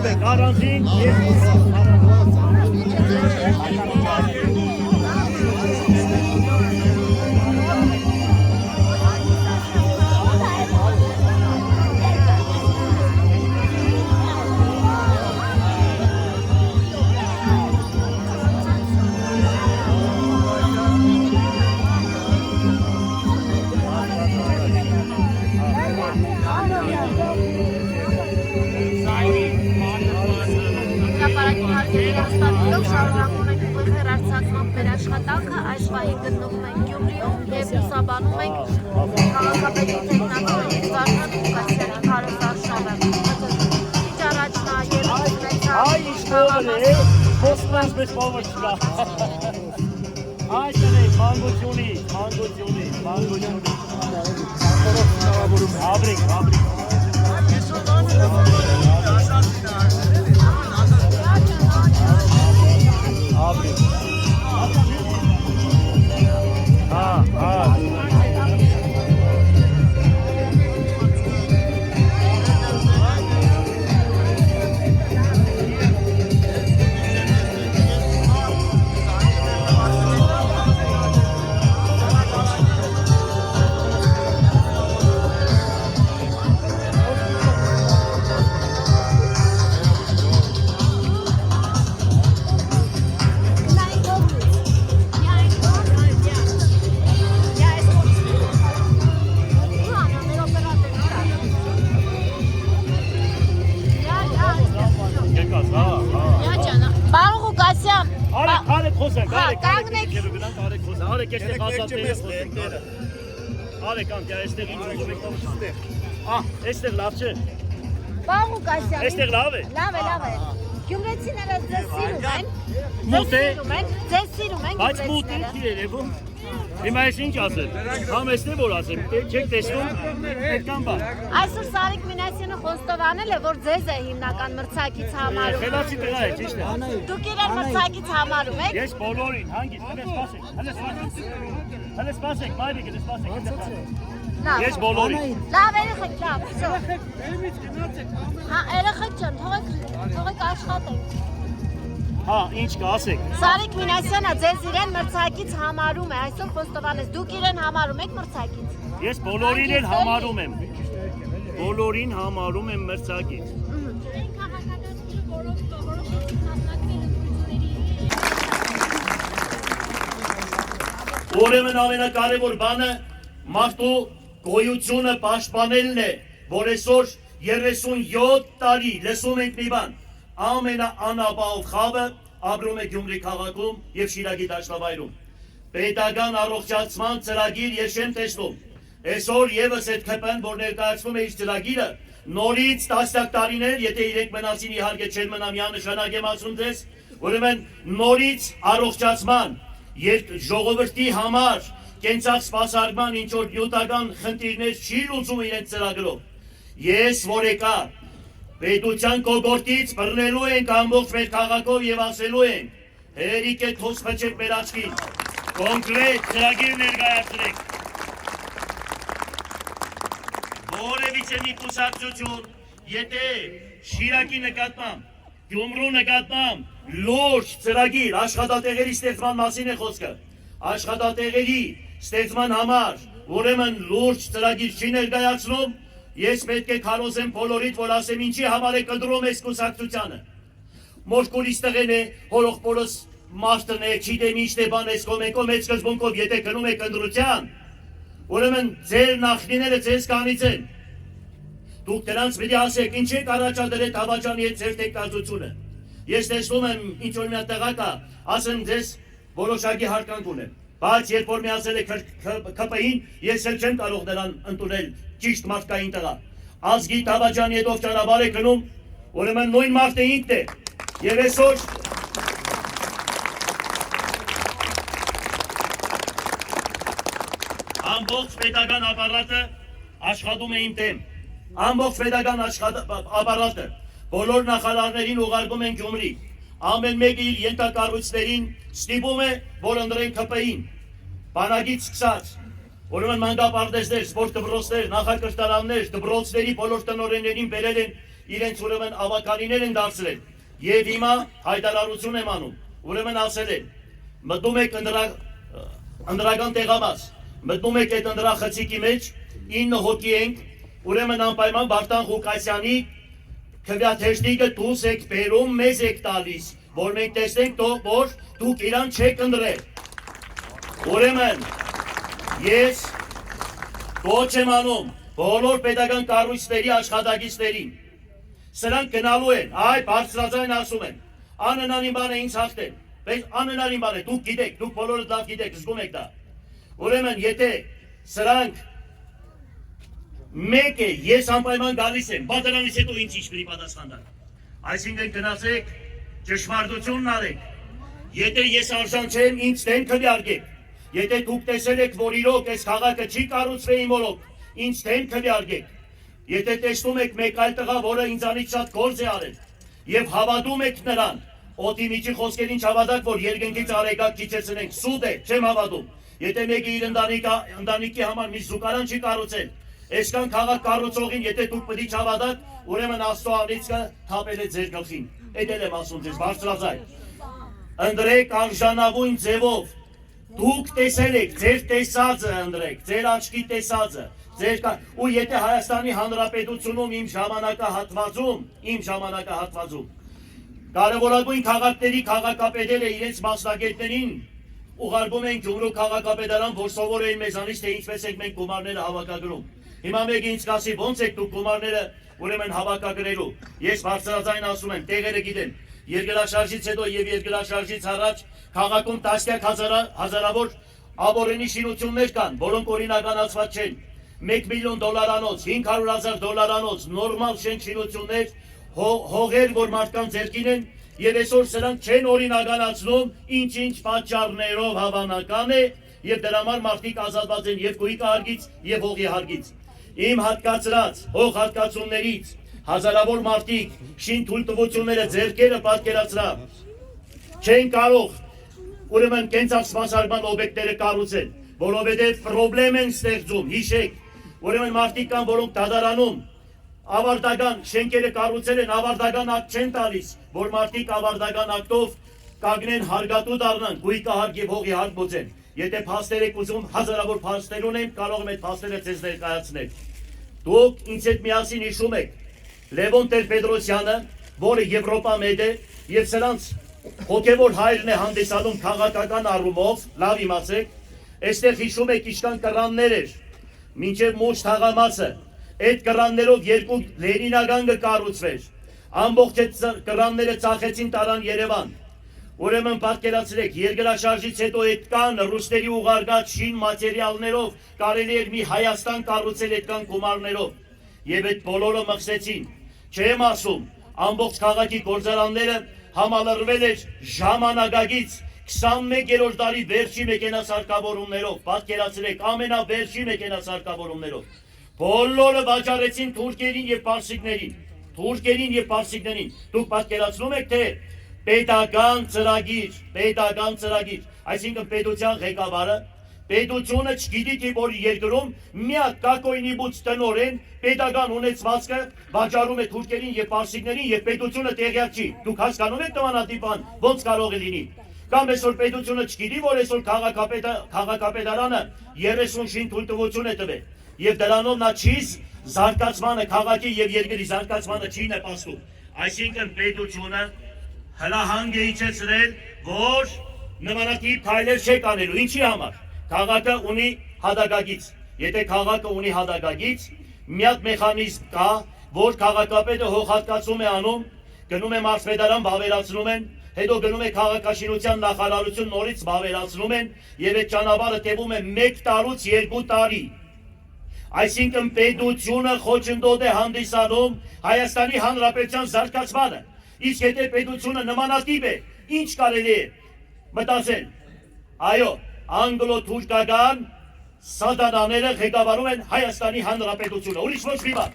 Garantin. Աշխատանքը այս պահի գտնվում ենք Գյումրիում և լուսաբանում ենք քաղաքապետի տեխնատորից Վարդան Ղուկասյանի քարոզարշավը։ Ինչ առաջ նա ելույթ ունեցավ Խոսքնանց մեզ բավար չկա։ Այս տնեք, մանգությունի։ Աբրիկ։ Այստեղ լավ չէ։ Պարոն Ղուկասյան։ Այստեղ լավ է։ Լավ է։ Գյումրեցիները ձեզ սիրում են։ Ձեզ սիրում են Բայց մոտ գյումրեցիները։ է երևում։ Հիմա ես ինչ ասեմ։ Համ էստեղ որ ասեմ, չեք տեսնում այդքան բան։ Այսօր Սարիկ Մինասյանը խոստովանել է, որ ձեզ է հիմնական մրցակից համարում։ Խելացի տղա է, ճիշտ է։ Դուք իրեն մրցակից համարում եք։ Ես բոլորին հանգիստ, հələ սպասեք, մայրիկ, Ես բոլորին։ Լավ, երեխեք, լավ, վсё։ Հա, երեխեք ջան, թողեք աշխատենք։ Հա, ինչ կասեք։ Սարիկ Մինասյանը ձեզ իրեն մրցակից համարում է, այսօր խոստովանեց, դուք իրեն համարում եք մրցակից։ Ես բոլորին էլ համարում եմ։ Բոլորին համարում եմ մրցակից։ Ուրեմն ամենակարևոր բանը մարդու գոյությունը պաշտպանելն է, որ այսօր 37 տարի լսում ենք մի բան, ամենաանապահով խավը ապրում է Գյումրի քաղաքում և Շիրակի դաշտավայրում։ Պետական առողջացման ծրագիր ես չեմ տեսնում։ Այսօր ևս այդ ԿՊ-ն, որ ներկայացնում է իր ծրագիրը, նորից տասնյակ տարիներ, եթե իրենք մնացին իհարկե չեն մնա միանշանակ եմ ասում ձեզ, ուրեմն նորից առողջացման ժողովրդի համար կենցաղ սպասարկման ինչ-որ նյութական խնդիրներ չի լուծում իրենց ծրագրով։ Ես որ եկա պետության կողորտից բռնելու ենք ամբողջ մեր քաղաքով և ասելու ենք հերիք է թոս խճեք մեր աչքին, կոնկրետ ծրագիր ներկայացրեք։ Որևիցե մի կուսակցություն, եթե Շիրակի նկատմամբ, Գյումրու նկատմամբ լուրջ ծրագիր աշխատատեղերի ստեղծման մասին է խոսքը, աշխատատեղերի ստեղծման համար, ուրեմն լուրջ ծրագիր չի ներկայացնում, ես պետք է քարոզեմ բոլորիդ, որ ասեմ ինչի համար է կտրում այս կուսակցությանը։ Մոշկուրից տղեն է, հորողպորս մաշտն է, չիտեմ ինչ է բան ես կոմեկով, մեծ կզբունքով, եթե կնում է կնդրության, ուրեմն ձեր նախնիները ձեզ կանից են։ Դուք դրանց պետք է ասեք, ինչ եք առաջադրել Հավաջանի հետ ձեր տեխնազությունը։ Ես տեսնում եմ ինչ-որ մի տղա կա, ասեմ ձեզ որոշակի հարկանք ունեմ, բայց երբ որ միացել է ԿՊ-ին, ես էլ չեմ կարող նրան ընդունել ճիշտ մարդկային տղա։ Ազգի Հավաջանի հետ ով ճանապարհ է գնում, ուրեմն նույն մարդը ինքն է։ Եվ այսօր ամբողջ պետական ապարատը աշխատում է իմ դեմ։ Ամբողջ պետական ապարատը բոլոր նախարարներին ուղարկում են Գյումրի։ Ամեն մեկը իր ենթակառույցներին ստիպում է, որ ընտրեն ԿՊ-ին։ Բանակից սկսած, ուրեմն մանկապարտեզներ, սպորտ դպրոցներ, նախակրթարաններ, դպրոցների բոլոր տնօրեններին բերել են իրենց ուրեմն ավականիներ են դարձրել։ Եվ հիմա հայտարարություն եմ անում։ Ուրեմն ասել են, մտնում եք ընդրական տեղամաս, մտնում եք այդ ընդրախցիկի մեջ, 9 հոգի ենք, ուրեմն անպայման Վարդան Ղուկասյանի քվեաթեժնիկը դուս եք բերում, մեզ եք տալիս, որ մենք տեսնենք, որ դուք իրան չեք ընդրել։ Ուրեմն ես կոչ եմ անում բոլոր պետական կառույցների աշխատակիցներին։ Սրանք գնալու են, այ բարձրաձայն ասում են, անհնարին բան է ինձ հաղթել, բայց անհնարին բան է, դուք գիտեք, դուք բոլորը լավ գիտեք, զգում եք դա։ Ուրեմն եթե սրանք մեկ է, ես անպայման գալիս եմ, բա դրանից հետո ինձ ինչ պիտի պատասխան տալ։ Այսինքն գնացեք, ճշմարտությունն արեք։ Եթե ես արժան չեմ, ինձ դեմ քվեարկեք։ Եթե դուք տեսել եք, որ իրոք այս քաղաքը չի կառուցվի մորոք, ինձ դեմ քվեարկեք։ Եթե տեսնում եք մեկ այլ տղա, որը ինձանից շատ գործ է արել, եւ հավատում եք նրան, օդի միջի խոսքերին չհավատաք, որ երկնքից արեգակ ճիչեցնենք, սուտ է, չեմ հավատում։ Եթե մեկը իր ընտանիքի համար մի զուգարան չի կառուցել, այսքան քաղաք կառուցողին, եթե դուք պետք է չհավատաք, ուրեմն Աստծո անիծքը թափել է ձեր գլխին։ Էդ էլ եմ ասում ձեզ, բարձրաձայն։ Ընտրեք արժանավուն ձևով։ Դուք տեսել եք, ձեր տեսածը ընտրեք, ձեր աչքի տեսածը, ու եթե Հայաստանի Հանրապետությունում իմ ժամանակահատվածում կարևորագույն քաղաքների քաղաքապետերը իրենց մասնագետներին ուղարկում են Գյումրու քաղաքապետարան, որ սովորեին մեզանից, թե ինչպես եք մենք գումարները հավաքագրում։ Հիմա մեկը ինձ կասի, ո՞նց եք դուք գումարները ուրեմն հավաքագրելու։ Ես բարձրաձայն ասում եմ, տեղերը գիտեմ։ Երկրաշարժից հետո եւ երկրաշարժից առաջ քաղաքում տասնյակ հազարավոր աբորենի շինություններ կան, որոնք օրինականացված չեն։ $1 միլիոն, $500,000 նորմալ շենք շինություններ, հողեր, որ մարդկանց ձեռքին են, եւ այսօր սրանք չեն օրինականացնում, ինչ-ինչ պատճառներով հավանական է, եւ դրա համար մարդիկ ազատված են եւ գույքի հարգից եւ հողի հարգից։ Իմ հատկացրած հող հատկացումներից հազարավոր մարդիկ շին թույլտվությունները ձեռքերը պատկերացրավ չեն կարող ուրեմն կենցաղ սպասարկման օբյեկտները կառուցել, որովհետև պրոբլեմ են ստեղծում, հիշեք, ուրեմն մարդիկ կան, որոնք դատարանում ավարտական շենքերը կառուցել են, ավարտական ակտ չեն տալիս, որ մարդիկ ավարտական ակտով կանգնեն հարգատու դառնան, գույքը հարկ եւ հողի հարկ բուծեն։ Եթե փաստեր եք ուզում, հազարավոր փաստեր ունեմ, կարող եմ այդ փաստերը ձեզ ներկայացնել։ Դուք ինձ հետ միասին հիշում եք Լևոն Տեր-Պետրոսյանը, որը Եվրոպա մեծ է, եւ սրանց հոգևոր հայրն է հանդիսանում քաղաքական առումով, լավ իմացեք, այստեղ հիշում եք ինչքան կռաններ էր, մինչև մուշ թաղամասը, այդ կռաններով երկու Լենինական կառուցվեր, ամբողջ այդ կռանները ծախեցին տարան Երևան։ Ուրեմն պատկերացրեք, երկրաշարժից հետո այդքան ռուսների ուղարկած շին մատերիալներով կարելի էր մի Հայաստան կառուցել այդքան գումարներով, եւ այդ բոլորը մղսեցին։ Չեմ ասում, ամբողջ քաղաքի գործարանները համալրվել էր ժամանակակից 21-րդ դարի վերջի մեքենասարկավորումներով, պատկերացրեք, ամենավերջի մեքենասարկավորումներով։ Բոլորը վաճառեցին թուրքերին եւ պարսիկներին, Դուք պատկերացնում եք, թե պետական ծրագիր, այսինքն պետության ղեկավարը, պետությունը չգիտի, թե որ երկրում միակ կակոյնի բուծ տնօրեն պետական ունեցվածքը վաճառում է թուրքերին եւ պարսիկներին եւ պետությունը տեղյակ չի։ Դուք հասկանում եք նմանատիպ բան ոնց կարող է լինի։ Կամ այսօր պետությունը չգիտի, որ այսօր քաղաքապետարանը 30 շին թույլտվություն է տվել եւ դրանով նա չի զարգացմանը, քաղաքի եւ երկրի զարգացմանը չի նպաստում։ Այսինքն պետությունը հլահանգ է իջեցրել, որ նմանատիպ քայլեր չեք անելու։ Ինչի համար։ Քաղաքը ունի հադագագից։ Եթե քաղաքը ունի հադագագից, մի հատ մեխանիզմ կա, որ քաղաքապետը հողհատկացում է անում, գնում է մարզպետարան, վավերացնում են, հետո գնում է քաղաքաշինության նախարարություն, նորից վավերացնում են եւ այդ ճանապարհը տևում է 1 տարուց 2 տարի։ Այսինքն պետությունը խոչընդոտ է հանդիսանում Հայաստանի Հանրապետության զարգացմանը։ Իսկ եթե պետությունը նմանատիպ է, ինչ կարելի է մտածել։ Այո, անգլո-թուրքական սատանաները ղեկավարում են Հայաստանի Հանրապետությունը, ուրիշ ոչ մի բան։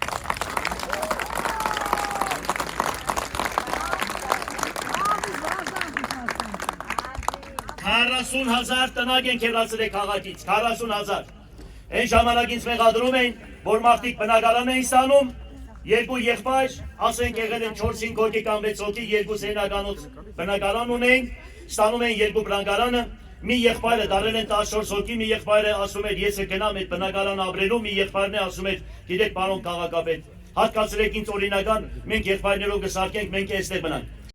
40,000 տնակ են քերացրել քաղաքից, 40,000։ Այն ժամանակ ինձ մեղադրում էին, որ մարդիկ բնակարան էին ստանում, երկու եղբայր, ասենք եղել են 4-5 հոգի կամ 6 հոգի, երկու սենականոց բնակարան ունենք, ստանում են երկու բնակարանը, մի եղբայրը դարել են 14 հոգի, մի եղբայրը ասում էր ես կգնամ այդ բնակարան ապրելու, մի եղբայրն է ասում էր գիտեք պարոն քաղաքապետ, հատկացրեք ինձ օրինական, մենք եղբայրներով կսարքենք, մենք այստեղ մնանք։